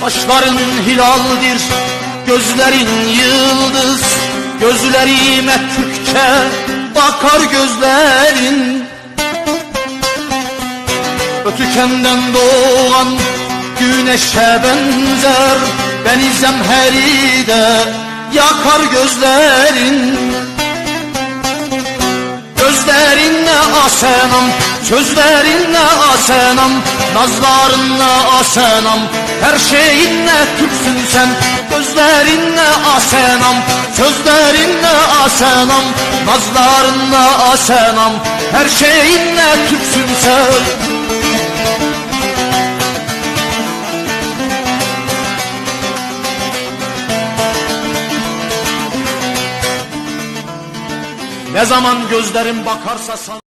Kaşların hilaldir, gözlerin yıldız. Gözlerime Türkçe bakar gözlerin. Ötükenden doğan güneşe benzer, beni zemheride yakar gözlerin. Gözlerinle asenam, sözlerinle asenam, nazlarınla asenam, her şeyinle Türksün sen. Gözlerinle asenam, sözlerinle asenam, nazlarınla asenam, her şeyinle Türksün sen. Ne zaman gözlerim bakarsa sana